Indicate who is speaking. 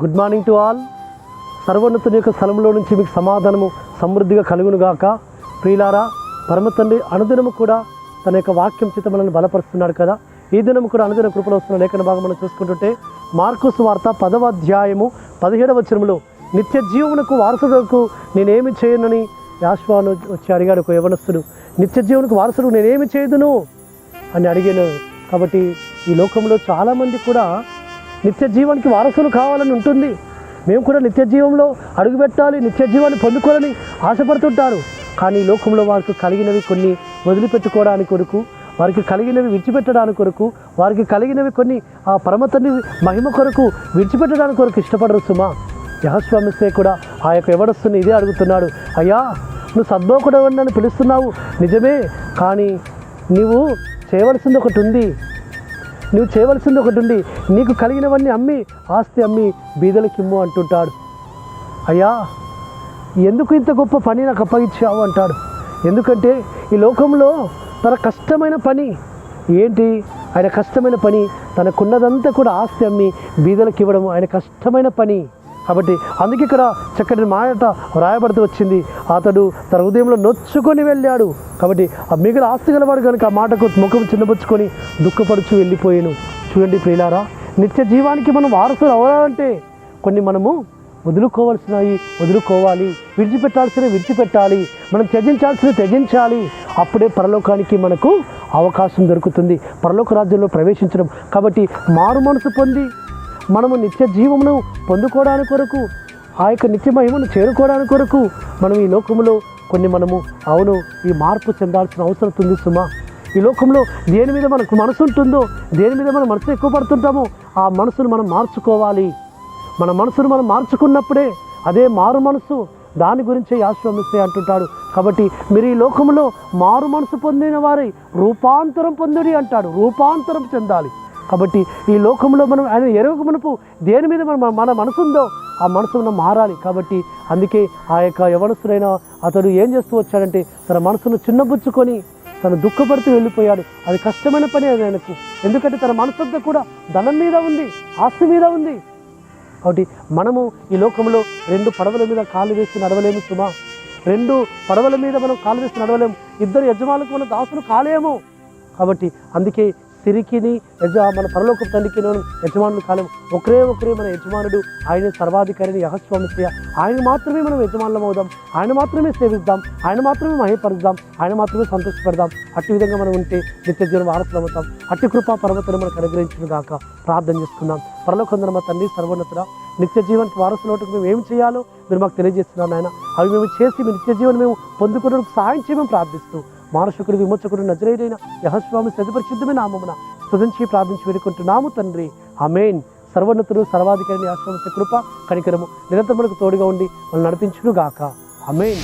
Speaker 1: Good morning to all. సర్వోన్నతుని యొక్క స్థలంలో నుంచి మీకు సమాధానము సమృద్ధిగా కలుగునుగాక. ప్రియులారా, పరమ తండ్రి అనుదినము కూడా తన యొక్క వాక్యం చేత మనల్ని బలపరుస్తున్నాడు కదా. ఈ దినము కూడా అనుదిన కృపలో వస్తున్న లేఖన భాగం మనం చూసుకుంటుంటే మార్కు సువార్త 10వ అధ్యాయము 17వ వచనములో నిత్య జీవమునకు వారసులకు నేనేమి చేయనని యాశ్వాను వచ్చి అడిగాడు ఒక యవనస్తుడు. నిత్య జీవనకు వారసుడు నేనేమి చేయదును అని అడిగాను. కాబట్టి ఈ లోకంలో చాలామంది కూడా నిత్య జీవానికి వారసులు కావాలని ఉంటుంది. మేము కూడా నిత్య జీవంలో అడుగుపెట్టాలి, నిత్య జీవాన్ని పొందుకోవాలని ఆశపడుతుంటారు. కానీ ఈ లోకంలో వారికి కలిగినవి కొన్ని వదిలిపెట్టుకోవడానికి కొరకు, వారికి కలిగినవి విడిచిపెట్టడానికి కొరకు, వారికి కలిగినవి కొన్ని ఆ పరమ తండ్రి మహిమ కొరకు విడిచిపెట్టడానికి కొరకు ఇష్టపడరు సుమా. యెహోషువ కూడా ఆ యొక్క యవనస్తుని ఇదే అడుగుతున్నాడు. అయ్యా, నువ్వు సద్బోకుడు నన్ను పిలుస్తున్నావు నిజమే, కానీ నీవు చేయవలసింది ఒకటి ఉంది. నీకు కలిగినవన్నీ అమ్మి, ఆస్తి అమ్మి బీదలకి ఇమ్ము అంటుంటాడు. అయ్యా, ఎందుకు ఇంత గొప్ప పని నాకు అప్పగించావు అంటాడు. ఎందుకంటే ఈ లోకంలో తన కష్టమైన పని ఏంటి? ఆయన కష్టమైన పని తనకున్నదంతా కూడా ఆస్తి అమ్మి బీదలకు ఇవ్వడం ఆయన కష్టమైన పని. కాబట్టి అందుకే ఇక్కడ చక్కటి మాట వ్రాయబడుతూ వచ్చింది. అతడు తన హృదయంలో నొచ్చుకొని వెళ్ళాడు. కాబట్టి ఆ మిగిలిన ఆస్తి గలవాడు కనుక ఆ మాటకు ముఖం చిన్నబుచ్చుకొని దుఃఖపడుచు వెళ్ళిపోయాను. చూడండి ప్రియులారా, నిత్య జీవానికి మనం వారసులు అవ్వాలంటే కొన్ని మనము వదులుకోవాలి, విడిచిపెట్టాలి, మనం త్యజించాలి. అప్పుడే పరలోకానికి మనకు అవకాశం దొరుకుతుంది, పరలోక రాజ్యంలో ప్రవేశించడం. కాబట్టి మారు మనసు పొంది మనము నిత్య జీవమును పొందుకోవడానికి కొరకు, ఆ యొక్క నిత్య మహిమను చేరుకోవడానికి కొరకు మనం ఈ లోకంలో మనము ఈ మార్పు చెందాల్సిన అవసరం ఉంది సుమా. ఈ లోకంలో దేని మీద మనకు మనసు ఉంటుందో, దేని మీద మనం మనసు ఎక్కువ పడుతుంటామో ఆ మనసును మనం మార్చుకోవాలి. మన మనసును మనం మార్చుకున్నప్పుడే అదే మారు మనసు. దాని గురించే యాశ్వమిస్తే అంటుంటాడు. కాబట్టి మీరు ఈ లోకంలో మారు మనసు పొందిన వారి రూపాంతరం పొందుడి అంటాడు. రూపాంతరం చెందాలి. కాబట్టి ఈ లోకంలో మనం ఆయన ఎరుగు మునుపు దేని మీద మన మనసు ఉందో ఆ మనసు మనం మారాలి. కాబట్టి అందుకే ఆ యొక్క యవనస్తుడైన అతడు ఏం చేస్తూ వచ్చాడంటే తన మనసును చిన్నబుచ్చుకొని తను దుఃఖపడుతూ వెళ్ళిపోయాడు. అది కష్టమైన పని అది ఆయనకు. ఎందుకంటే తన మనసంతా కూడా ధనం మీద ఉంది, ఆస్తి మీద ఉంది. కాబట్టి మనము ఈ లోకంలో 2 పడవల మీద కాలు వేసి నడవలేము సుమా. 2 పడవల మీద మనం కాలు వేసి నడవలేము. 2 యజమానులకు మనం దాసులు కాలేము. కాబట్టి అందుకే సిరికిని మన పరలోక తండ్రికి యజమానులు కాలేము. ఒకరే మన యజమానుడు, ఆయన సర్వాధికారిని యెహోషువ. ఆయన మాత్రమే మనం యజమానులం అవుదాం, ఆయన మాత్రమే సేవిద్దాం, ఆయన మాత్రమే మహిమపరుద్దాం, ఆయన మాత్రమే సంతోషపడదాం. అట్టి విధంగా మనం ఉంటే నిత్య జీవన వారసులం అవుతాం. అట్టి కృపా పర్వతను మనకు అనుగ్రహించిన గాక ప్రార్థన చేసుకుందాం. పరలోకందర మా తండ్రి సర్వోన్నతుడా, నిత్య జీవనకి వారసులవుటకు మేము ఏం చేయాలో మీరు మాకు తెలియజేస్తున్నాను నాయన. అవి మేము చేసి మీ నిత్య జీవనం మేము పొందుకోవడానికి సహాయం చేయమని ప్రార్థిస్తూ మానసికుడు విమోచకుడు నజరేయుడైన యెహోషువ పరిశుద్ధమైన నామమున స్తుతించి ప్రార్థించి వేడుకుంటున్నాము తండ్రి. ఆమేన్. సర్వోన్నతుడు సర్వాధికారిని యెహోషువ కృప కనికరము నిరంతరములకు తోడుగా ఉండి మనల్ని నడిపించును గాక. ఆమేన్.